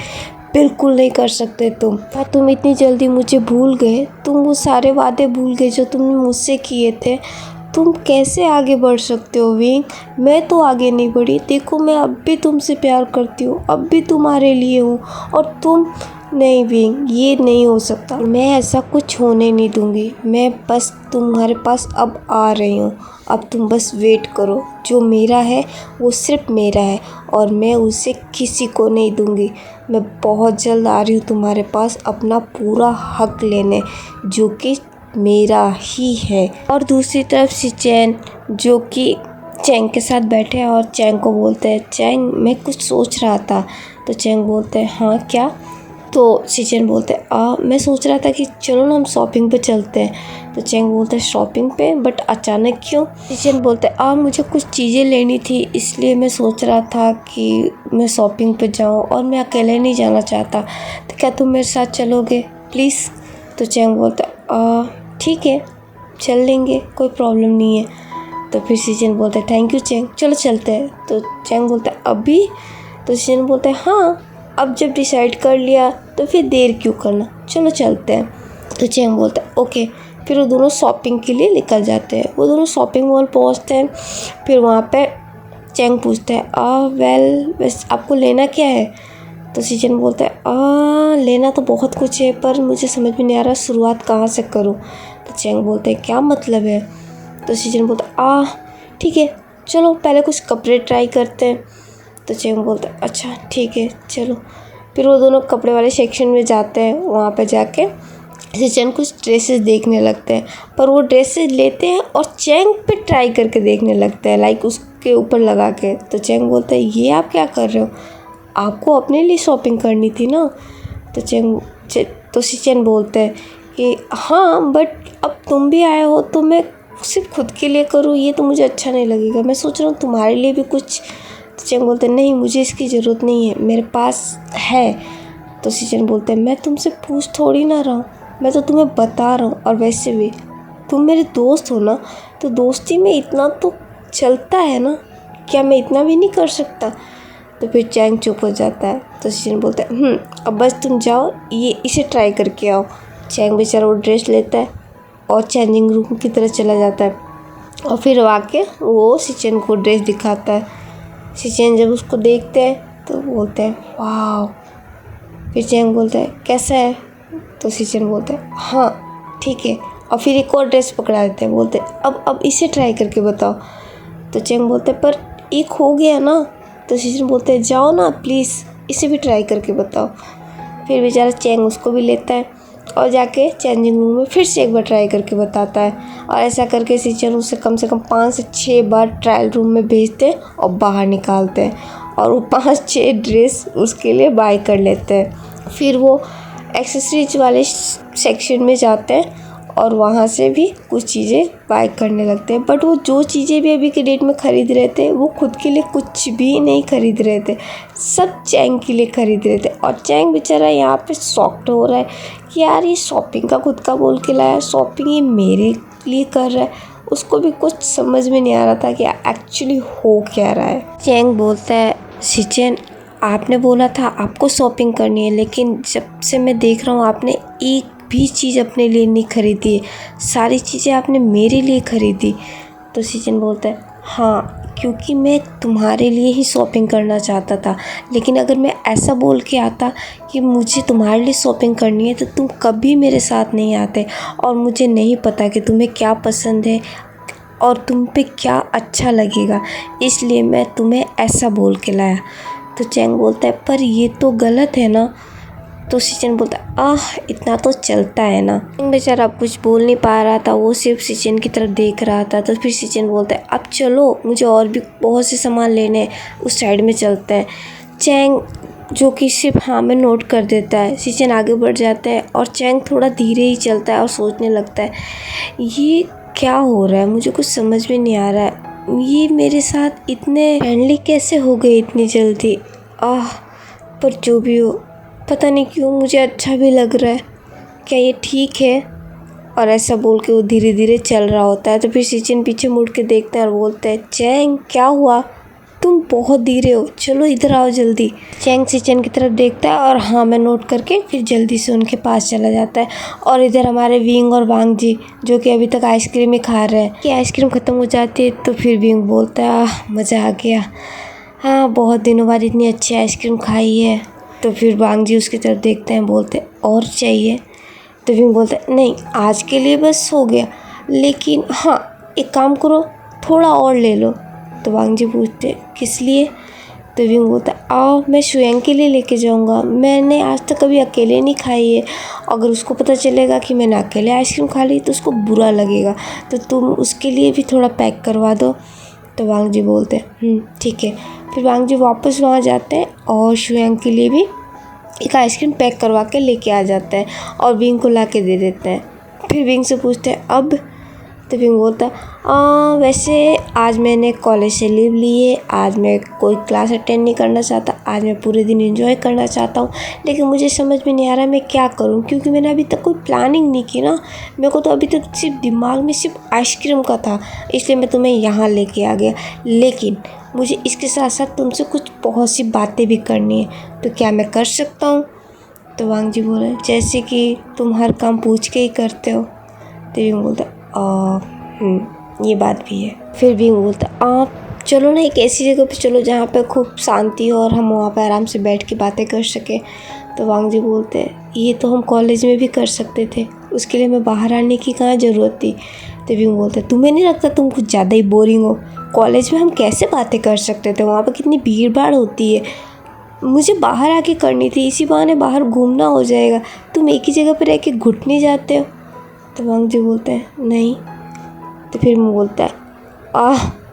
बिल्कुल नहीं कर सकते तुम। क्या तुम इतनी जल्दी मुझे भूल गए? तुम वो सारे वादे भूल गए जो तुमने मुझसे किए थे? तुम कैसे आगे बढ़ सकते हो विंग? मैं तो आगे नहीं बढ़ी। देखो मैं अब भी तुमसे प्यार करती हूँ, अब भी तुम्हारे लिए हूँ और तुम नहीं विंग, ये नहीं हो सकता। मैं ऐसा कुछ होने नहीं दूँगी। मैं बस तुम्हारे पास अब आ रही हूँ। अब तुम बस वेट करो। जो मेरा है वो सिर्फ मेरा है और मैं उसे किसी को नहीं दूँगी। मैं बहुत जल्द आ रही हूँ तुम्हारे पास अपना पूरा हक लेने, जो कि मेरा ही है। और दूसरी तरफ सिचेन जो कि चैंग के साथ बैठे हैं और चैंग को बोलते हैं चैंग मैं कुछ सोच रहा था। तो चैंग बोलते हैं हाँ क्या? तो सिचेन बोलते हैं मैं सोच रहा था कि चलो ना हम शॉपिंग पे चलते हैं। तो चैंग बोलते हैं शॉपिंग पे, बट अचानक क्यों? सिचेन बोलते हैं मुझे कुछ चीज़ें लेनी थी इसलिए मैं सोच रहा था कि मैं शॉपिंग पे जाऊँ और मैं अकेले नहीं जाना चाहता, तो क्या तुम मेरे साथ चलोगे प्लीज़? तो चैंग बोलता है ठीक है चल लेंगे, कोई प्रॉब्लम नहीं है। तो फिर सिचेन बोलता है थैंक यू चैंग, चलो चलते हैं। तो चैंग बोलता है अभी? तो सिचेन बोलता है हाँ अब जब डिसाइड कर लिया तो फिर देर क्यों करना, चलो चलते हैं। तो चैंग बोलता है ओके। फिर वो दोनों शॉपिंग के लिए निकल जाते हैं। वो दोनों शॉपिंग मॉल पहुंचते हैं। फिर वहाँ पे चैंग पूछता है वेल बस आपको लेना क्या है? तो सिचेन बोलता है लेना तो बहुत कुछ है पर मुझे समझ में नहीं आ रहा शुरुआत कहाँ से करूँ। तो चैंग बोलते हैं क्या मतलब है? तो सिचेन बोलता है ठीक है चलो पहले कुछ कपड़े ट्राई करते हैं। तो चैंग बोलता है अच्छा ठीक है चलो। फिर वो दोनों कपड़े वाले सेक्शन में जाते हैं। वहाँ पे जाके सिचेन कुछ ड्रेसेस देखने लगते हैं, पर वो ड्रेसेस लेते हैं और चैंग पे ट्राई करके देखने लगते हैं, लाइक उसके ऊपर लगा के। तो चैंग बोलता है ये आप क्या कर रहे हो? आपको अपने लिए शॉपिंग करनी थी ना। तो सिचेन बोलते हैं कि हाँ बट अब तुम भी आए हो तो मैं सिर्फ खुद के लिए करूँ ये तो मुझे अच्छा नहीं लगेगा। मैं सोच रहा हूँ तुम्हारे लिए भी कुछ तो चैंग बोलते हैं नहीं, मुझे इसकी ज़रूरत नहीं है, मेरे पास है। तो शीचेन बोलते हैं मैं तुमसे पूछ थोड़ी ना रहा हूँ, मैं तो तुम्हें बता रहा हूँ, और वैसे भी तुम मेरे दोस्त हो ना, तो दोस्ती में इतना तो चलता है ना, क्या मैं इतना भी नहीं कर सकता? तो फिर चैंग चुप हो जाता है। तो शीचेन बोलता है अब बस तुम जाओ, ये इसे ट्राई करके आओ। चैंग बेचारा वो ड्रेस लेता है और चेंजिंग रूम की तरफ चला जाता है, और फिर आके वो शीचेन को ड्रेस दिखाता है। शीचेन जब उसको देखते हैं तो बोलते हैं वाह। फिर चैंग बोलता है कैसा है? तो शीचेन बोलता है हाँ ठीक है, और फिर एक और ड्रेस पकड़ा देते हैं, बोलते हैं अब इसे ट्राई करके बताओ। तो चैंग बोलते हैं पर एक हो गया ना। तो शीचेन बोलते हैं जाओ ना प्लीज़, इसे भी ट्राई करके बताओ। फिर बेचारा चैंग उसको भी लेता है और जाके चेंजिंग रूम में फिर से एक बार ट्राई करके बताता है, और ऐसा करके शीचेन उसे कम से कम 5 से 6 बार ट्रायल रूम में भेजते हैं और बाहर निकालते हैं, और वो 5-6 ड्रेस उसके लिए बाय कर लेते हैं। फिर वो एक्सेसरीज वाले सेक्शन में जाते हैं और वहाँ से भी कुछ चीज़ें बाय करने लगते हैं। बट वो जो चीज़ें भी अभी के डेट में ख़रीद रहे थे, वो खुद के लिए कुछ भी नहीं खरीद रहे थे, सब चैंग के लिए खरीद रहे थे। और चैंग बेचारा यहाँ पे शॉक्ड हो रहा है कि यार ये शॉपिंग का खुद का बोल के लाया, शॉपिंग ये मेरे लिए कर रहा है। उसको भी कुछ समझ में नहीं आ रहा था कि एक्चुअली हो क्या रहा है। चैंग बोलता है शीचेन आपने बोला था आपको शॉपिंग करनी है, लेकिन जब से मैं देख रहा हूँ आपने एक भी चीज़ अपने लिए नहीं खरीदी है, सारी चीज़ें आपने मेरे लिए खरीदी। तो शीचेन बोलता है हाँ, क्योंकि मैं तुम्हारे लिए ही शॉपिंग करना चाहता था, लेकिन अगर मैं ऐसा बोल के आता कि मुझे तुम्हारे लिए शॉपिंग करनी है तो तुम कभी मेरे साथ नहीं आते, और मुझे नहीं पता कि तुम्हें क्या पसंद है और तुम पे क्या अच्छा लगेगा, इसलिए मैं तुम्हें ऐसा बोल के लाया। तो चैंग बोलता है पर ये तो गलत है ना। तो शीचेन बोलता है इतना तो चलता है ना। बेचारा अब कुछ बोल नहीं पा रहा था, वो सिर्फ शीचेन की तरफ देख रहा था। तो फिर शीचेन बोलता है अब चलो, मुझे और भी बहुत से सामान लेने हैं, उस साइड में चलते हैं। चैंग जो कि सिर्फ हाँ में नोट कर देता है। शीचेन आगे बढ़ जाता है और चैंग थोड़ा धीरे ही चलता है और सोचने लगता है ये क्या हो रहा है, मुझे कुछ समझ में नहीं आ रहा है, ये मेरे साथ इतने फ्रेंडली कैसे हो गए इतनी जल्दी। पर जो भी हो, पता नहीं क्यों मुझे अच्छा भी लग रहा है, क्या ये ठीक है? और ऐसा बोल के वो धीरे धीरे चल रहा होता है। तो फिर शीचेन पीछे मुड़ के देखते हैं और बोलते हैं चैंग क्या हुआ, तुम बहुत धीरे हो, चलो इधर आओ जल्दी। चैंग शीचेन की तरफ देखता है और हाँ मैं नोट करके फिर जल्दी से उनके पास चला जाता है। और इधर हमारे विंग और वांग जी जो कि अभी तक आइसक्रीम ही खा रहे हैं, कि आइसक्रीम ख़त्म हो जाती है। तो फिर विंग बोलता है मज़ा आ गया, हाँ बहुत दिनों बाद इतनी अच्छी आइसक्रीम खाई है। तो फिर वांग जी उसकी तरफ देखते हैं, बोलते और चाहिए? तो विंग बोलता है नहीं आज के लिए बस हो गया, लेकिन हाँ एक काम करो थोड़ा और ले लो। तो वांग जी पूछते किस लिए? तो विंग बोलता आओ मैं शुयांग के लिए लेके जाऊंगा, मैंने आज तक कभी अकेले नहीं खाई है, अगर उसको पता चलेगा कि मैंने अकेले आइसक्रीम खा ली तो उसको बुरा लगेगा, तो तुम उसके लिए भी थोड़ा पैक करवा दो। तो वांग जी बोलते हैं ठीक है। फिर वांग जी वापस वहाँ जाते हैं और शुयांग के लिए भी एक आइसक्रीम पैक करवा के लेके आ जाते हैं और विंग को ला के दे देते हैं। फिर विंग से पूछते हैं अब? तो विंग बोलता है वैसे आज मैंने कॉलेज से लीव ली है, आज मैं कोई क्लास अटेंड नहीं करना चाहता, आज मैं पूरे दिन एंजॉय करना चाहता हूँ, लेकिन मुझे समझ में नहीं आ रहा मैं क्या करूँ, क्योंकि मैंने अभी तक कोई प्लानिंग नहीं की ना, मेरे को तो अभी तक सिर्फ दिमाग में सिर्फ आइसक्रीम का था, इसलिए मैं तुम्हें यहाँ लेके आ गया, लेकिन मुझे इसके साथ साथ तुमसे कुछ बहुत सी बातें भी करनी है, तो क्या मैं कर सकता हूँ? तो वांग जी बोले जैसे कि तुम हर काम पूछ के ही करते हो। तो विंग बोलता ये बात भी है। फिर विंग बोलता आप चलो ना एक ऐसी जगह पे चलो जहाँ पे खूब शांति हो और हम वहाँ पे आराम से बैठ के बातें कर सकें। तो वांग जी बोलते हैं ये तो हम कॉलेज में भी कर सकते थे, उसके लिए मैं बाहर आने की कहाँ ज़रूरत थी। तो विंग बोलते तुम्हें नहीं लगता तुम कुछ ज़्यादा ही बोरिंग हो, कॉलेज में हम कैसे बातें कर सकते थे, वहाँ पर कितनी भीड़ भाड़ होती है, मुझे बाहर आके करनी थी, इसी बहाने बाहर घूमना हो जाएगा, तुम एक ही जगह पर रह के घुटने जाते हो। तो वांग जी बोलते हैं नहीं। तो फिर मैं बोलता है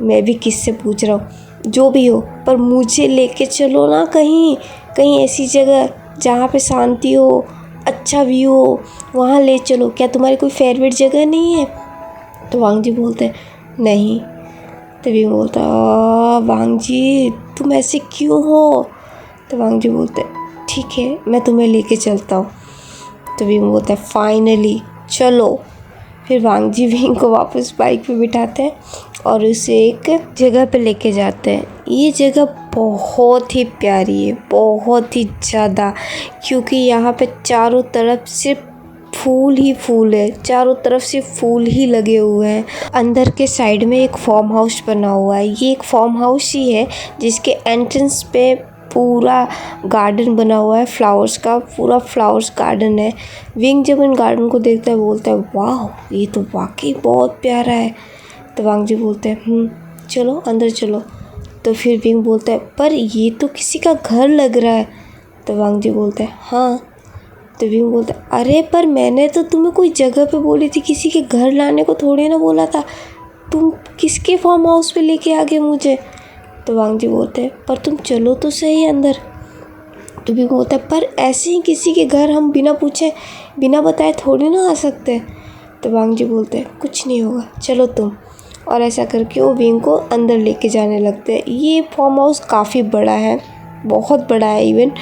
मैं भी किससे पूछ रहा हूँ, जो भी हो पर मुझे लेके चलो ना कहीं कहीं ऐसी जगह जहाँ पे शांति हो, अच्छा व्यू हो, वहाँ ले चलो, क्या तुम्हारी कोई फेवरेट जगह नहीं है? तो वांग जी बोलते हैं नहीं। तो विंग बोलता है वांग जी तुम ऐसे क्यों हो? तो वांग जी बोलते ठीक है मैं तुम्हें लेके चलता हूँ। तो विंग बोलता है फाइनली चलो। फिर वांग जी विंग को वापस बाइक पे बिठाते हैं और उसे एक जगह पे लेके जाते हैं। ये जगह बहुत ही प्यारी है, बहुत ही ज़्यादा, क्योंकि यहाँ पे चारों तरफ सिर्फ फूल ही फूल है, चारों तरफ से फूल ही लगे हुए हैं। अंदर के साइड में एक फार्म हाउस बना हुआ है। ये एक फार्म हाउस ही है जिसके एंट्रेंस पे पूरा गार्डन बना हुआ है, फ्लावर्स का पूरा फ्लावर्स गार्डन है। विंग जब इन गार्डन को देखता है बोलता है वाह ये तो वाकई बहुत प्यारा है। तो वांग जी बोलते हैं चलो अंदर चलो। तो फिर विंग बोलता है पर ये तो किसी का घर लग रहा है। तो वांग जी बोलता है हाँ। तो विंग बोलता है अरे पर मैंने तो तुम्हें कोई जगह पे बोली थी, किसी के घर लाने को थोड़ी ना बोला था, तुम किसके फार्म हाउस पे लेके आ गए मुझे? तो वांग जी बोलते हैं पर तुम चलो तो सही अंदर। तो विंग बोलता है पर ऐसे ही किसी के घर हम बिना पूछे बिना बताए थोड़ी ना आ सकते। तो वांग जी बोलते हैं कुछ नहीं होगा चलो तुम। और ऐसा करके वो विंग को अंदर लेके जाने लगते हैं। ये फार्म हाउस काफ़ी बड़ा है, बहुत बड़ा है इवन,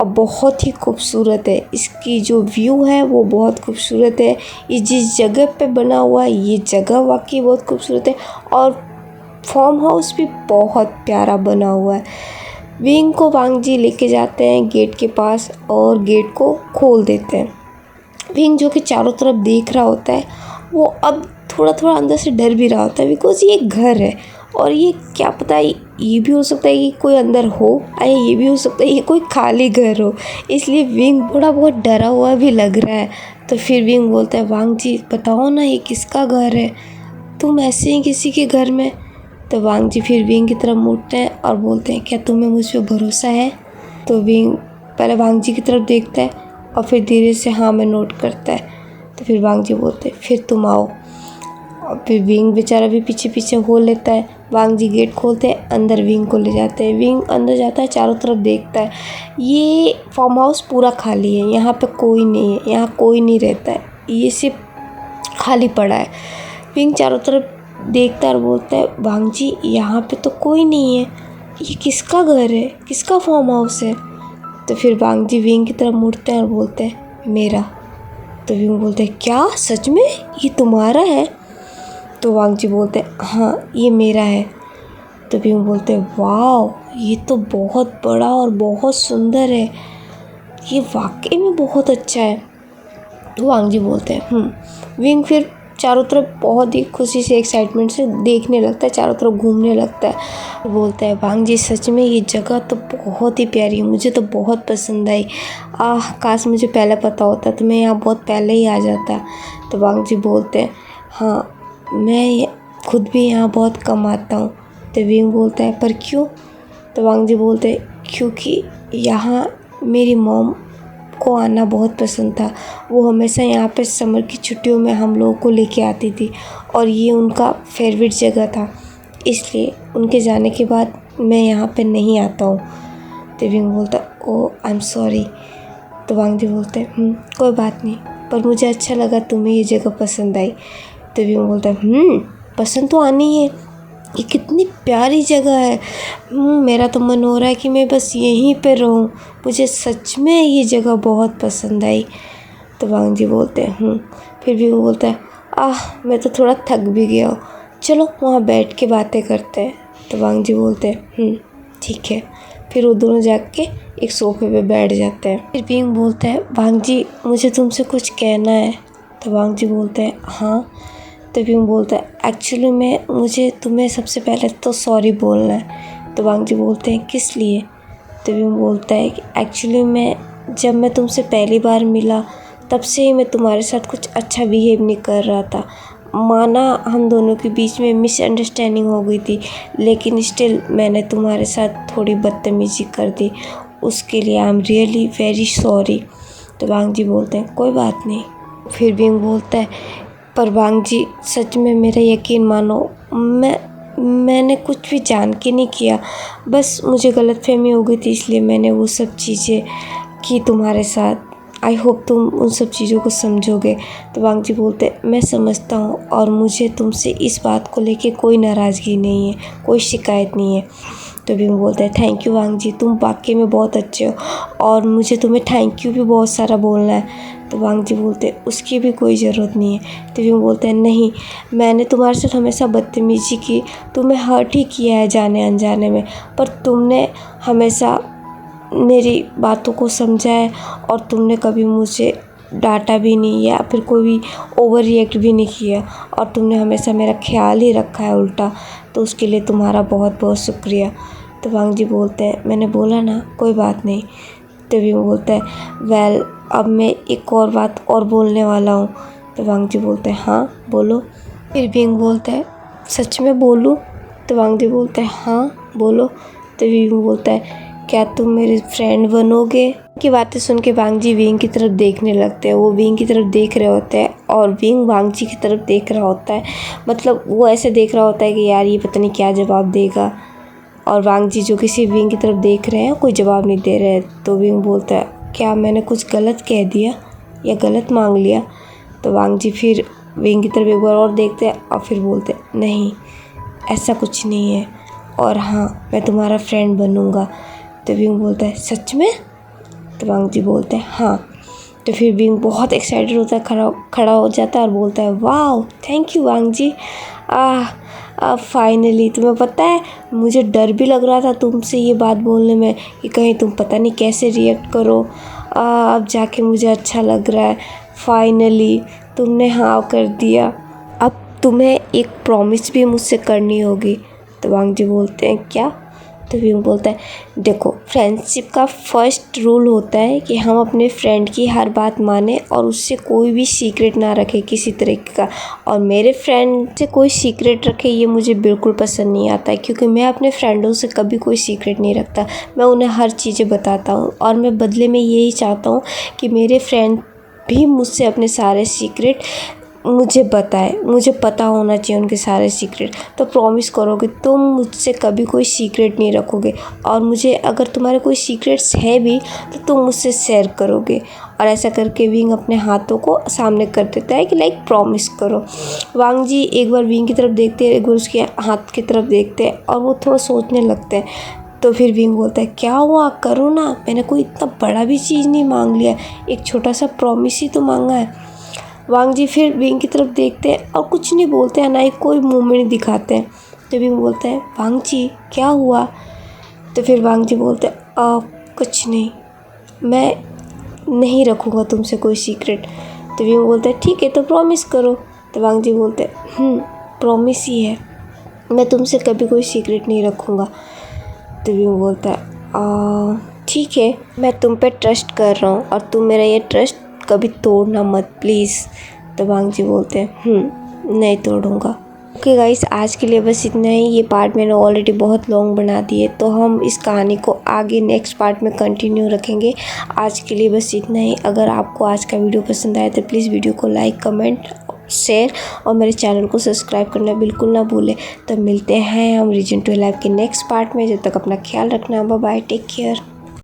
और बहुत ही खूबसूरत है। इसकी जो व्यू है वो बहुत खूबसूरत है। ये जिस जगह पे बना हुआ है ये जगह वाकई बहुत खूबसूरत है और फार्म हाउस भी बहुत प्यारा बना हुआ है। विंग को वांग जी लेके जाते हैं गेट के पास और गेट को खोल देते हैं। विंग जो कि चारों तरफ देख रहा होता है वो अब थोड़ा थोड़ा अंदर से डर भी रहा होता है, बिकॉज ये घर है और ये क्या पता ये भी हो सकता है कि कोई अंदर हो, ये भी हो सकता है ये कोई खाली घर हो, इसलिए विंग थोड़ा बहुत डरा हुआ भी लग रहा है। तो फिर विंग बोलता है वांग जी बताओ ना ये किसका घर है, तुम ऐसे ही किसी के घर में? तो वांग जी फिर विंग की तरफ मुड़ते हैं और बोलते हैं क्या तुम्हें मुझ पर भरोसा है? तो विंग पहले वांग जी की तरफ देखता है और फिर धीरे से हाँ में नोट करता है। तो फिर वांग जी बोलते हैं फिर तुम आओ। और फिर विंग बेचारा भी पीछे पीछे हो लेता है। वांग जी गेट खोलते हैं, अंदर विंग को ले जाते हैं। विंग अंदर जाता है, चारों तरफ देखता है। ये फार्म हाउस पूरा खाली है, यहाँ पे कोई नहीं है, यहाँ कोई नहीं रहता है, ये सिर्फ खाली पड़ा है। विंग चारों तरफ देखता है और बोलता है वांग जी यहाँ पे तो कोई नहीं है, ये किसका घर है, किसका फार्म हाउस है? तो फिर वांग जी विंग की तरफ मुड़ते हैं और बोलते हैं मेरा। तो विंग बोलते हैं क्या सच में ये तुम्हारा है? तो वांग जी बोलते हैं हाँ ये मेरा है। तो विंग बोलते हैं वाह ये तो बहुत बड़ा और बहुत सुंदर है, ये वाकई में बहुत अच्छा है। तो वांग जी बोलते हैं विंग फिर चारों तरफ बहुत ही खुशी से एक्साइटमेंट से देखने लगता है, चारों तरफ घूमने लगता है। बोलता है वांग जी सच में ये जगह तो बहुत ही प्यारी है, मुझे तो बहुत पसंद आई। काश मुझे पहले पता होता तो मैं यहाँ बहुत पहले ही आ जाता। तो वांग जी बोलते हैं हाँ मैं खुद भी यहाँ बहुत कम आता हूँ। तो विंग बोलता है पर क्यों? तो वांग जी बोलते हैं क्योंकि यहाँ मेरी मॉम को आना बहुत पसंद था, वो हमेशा यहाँ पे समर की छुट्टियों में हम लोगों को लेके आती थी और ये उनका फेवरेट जगह था, इसलिए उनके जाने के बाद मैं यहाँ पे नहीं आता हूँ। तो विंग बोलता ओह आई एम सॉरी। तो वांग जी बोलते कोई बात नहीं, पर मुझे अच्छा लगा तुम्हें ये जगह पसंद आई। तो विंग बोलता पसंद तो आनी है, ये कितनी प्यारी जगह है, मेरा तो मन हो रहा है कि मैं बस यहीं पे रहूं, मुझे सच में ये जगह बहुत पसंद आई। तो वांग जी बोलते हैं फिर भी वो बोलता है मैं तो थोड़ा थक भी गया हूँ, चलो वहाँ बैठ के बातें करते हैं। तो वांग जी बोलते हैं ठीक है। फिर वो दोनों जाके एक सोफे पे बैठ जाते हैं। फिर विंग बोलता है वांग जी मुझे तुमसे कुछ कहना है। तो वांग जी बोलते हैं हाँ। तो विंग बोलता है एक्चुअली मुझे तुम्हें सबसे पहले तो सॉरी बोलना है। तो वांग जी बोलते हैं किस लिए? तो विंग बोलता है कि एक्चुअली जब मैं तुमसे पहली बार मिला तब से ही मैं तुम्हारे साथ कुछ अच्छा बिहेव नहीं कर रहा था, माना हम दोनों के बीच में मिसअंडरस्टैंडिंग हो गई थी, लेकिन स्टिल मैंने तुम्हारे साथ थोड़ी बदतमीज़ी कर दी, उसके लिए I am really very sorry. तो वांग जी बोलते हैं कोई बात नहीं। फिर विंग बोलता है पर वांग जी सच में मेरा यकीन मानो, मैंने कुछ भी जान के नहीं किया, बस मुझे गलतफहमी हो गई थी इसलिए मैंने वो सब चीज़ें की तुम्हारे साथ, आई होप तुम उन सब चीज़ों को समझोगे। तो वांग जी बोलते मैं समझता हूँ और मुझे तुमसे इस बात को लेके कोई नाराज़गी नहीं है, कोई शिकायत नहीं है। तो विंग बोलता है थैंक यू वांग जी, तुम वाकई में बहुत अच्छे हो और मुझे तुम्हें थैंक यू भी बहुत सारा बोलना है। तो वांग जी बोलते उसकी भी कोई ज़रूरत नहीं है। तो विंग बोलता है नहीं, मैंने तुम्हारे साथ हमेशा बदतमीजी की, तुम्हें हर्ट ही किया है जाने अनजाने में, पर तुमने हमेशा मेरी बातों को समझा है और तुमने कभी मुझे डांटा भी नहीं या फिर कोई भी ओवर रिएक्ट भी नहीं किया और तुमने हमेशा मेरा ख्याल ही रखा है उल्टा, तो उसके लिए तुम्हारा बहुत बहुत शुक्रिया। तो वांग जी बोलते हैं मैंने बोला ना कोई बात नहीं। तो विंग बोलता है वेल अब मैं एक और बात और बोलने वाला हूँ। तो वांग जी बोलते हैं हाँ बोलो। फिर विंग बोलता है सच में बोलूँ। तो वांग जी बोलता है हाँ बोलो। तो विंग बोलता है क्या तुम मेरे फ्रेंड बनोगे। की बातें सुन के वांग जी विंग की तरफ देखने लगते हैं। वो विंग की तरफ देख रहे होते हैं और विंग वांग जी की तरफ देख रहा होता है, मतलब वो ऐसे देख रहा होता है कि यार ये पता नहीं क्या जवाब देगा। और वांग जी जो किसी विंग की तरफ देख रहे हैं कोई जवाब नहीं दे रहे हैं। तो विंग बोलता है क्या मैंने कुछ गलत कह दिया या गलत मांग लिया। तो वांग जी फिर विंग की तरफ एक बार और देखते हैं और फिर बोलते नहीं ऐसा कुछ नहीं है और हाँ मैं तुम्हारा फ्रेंड बनूँगा। तो विंग बोलता है सच में। तो वांग जी बोलते हैं हाँ। तो फिर विंग बहुत एक्साइटेड होता है, खड़ा हो जाता है और बोलता है वाह thank you Wang ji. Finally तुम्हें पता है मुझे डर भी लग रहा था तुमसे ये बात बोलने में कि कहीं तुम पता नहीं कैसे रिएक्ट करो। अब जाके मुझे अच्छा लग रहा है, फाइनली तुमने हाँ कर दिया। अब तुम्हें एक प्रॉमिस भी मुझसे करनी होगी। तो वांग जी बोलते हैं क्या। तो विंग बोलता है देखो फ्रेंडशिप का फर्स्ट रूल होता है कि हम अपने फ्रेंड की हर बात माने और उससे कोई भी सीक्रेट ना रखे किसी तरीके का, और मेरे फ्रेंड से कोई सीक्रेट रखे ये मुझे बिल्कुल पसंद नहीं आता है, क्योंकि मैं अपने फ्रेंडों से कभी कोई सीक्रेट नहीं रखता। मैं उन्हें हर चीज़ें बताता हूँ और मैं बदले में यही चाहता हूँ कि मेरे फ्रेंड भी मुझसे अपने सारे सीक्रेट मुझे बताए, मुझे पता होना चाहिए उनके सारे सीक्रेट। तो प्रॉमिस करो कि तुम मुझसे कभी कोई सीक्रेट नहीं रखोगे और मुझे अगर तुम्हारे कोई सीक्रेट्स है भी तो तुम मुझसे शेयर करोगे। और ऐसा करके विंग अपने हाथों को सामने कर देता है कि लाइक प्रॉमिस करो। वांग जी एक बार विंग की तरफ देखते हैं, एक बार उसके हाथ की तरफ देखते हैं और वो थोड़ा सोचने लगते हैं। तो फिर विंग बोलता है क्या हुआ करो ना, मैंने कोई इतना बड़ा भी चीज़ नहीं मांग लिया, एक छोटा सा प्रॉमिस ही तो मांगा है। वांग जी फिर विंग की तरफ देखते हैं और कुछ नहीं बोलते हैं, ना ही कोई मूवमेंट दिखाते हैं। तो विंग बोलता है वांग जी क्या हुआ। तो फिर वांग जी बोलते हैं कुछ नहीं, मैं नहीं रखूँगा तुमसे कोई सीक्रेट। तो विंग बोलता है ठीक है तो प्रॉमिस करो। तो वांग जी बोलते हैं प्रॉमिस ही है, मैं तुमसे कभी कोई सीक्रेट नहीं रखूँगा। तो विंग बोलता है ठीक है मैं तुम पे ट्रस्ट कर रहा हूँ और तुम मेरा ये ट्रस्ट कभी तोड़ना मत प्लीज़। तो वांग जी बोलते हैं नहीं तोड़ूंगा। ओके गाइस आज के लिए बस इतना ही। ये पार्ट मैंने ऑलरेडी बहुत लॉन्ग बना दिए, तो हम इस कहानी को आगे नेक्स्ट पार्ट में कंटिन्यू रखेंगे। आज के लिए बस इतना ही। अगर आपको आज का वीडियो पसंद आया तो प्लीज़ वीडियो को लाइक कमेंट शेयर और मेरे चैनल को सब्सक्राइब करना बिल्कुल ना भूलें। तो मिलते हैं हम रीजन 12 के नेक्स्ट पार्ट में। जब तक अपना ख्याल रखना, बाय बाय, टेक केयर।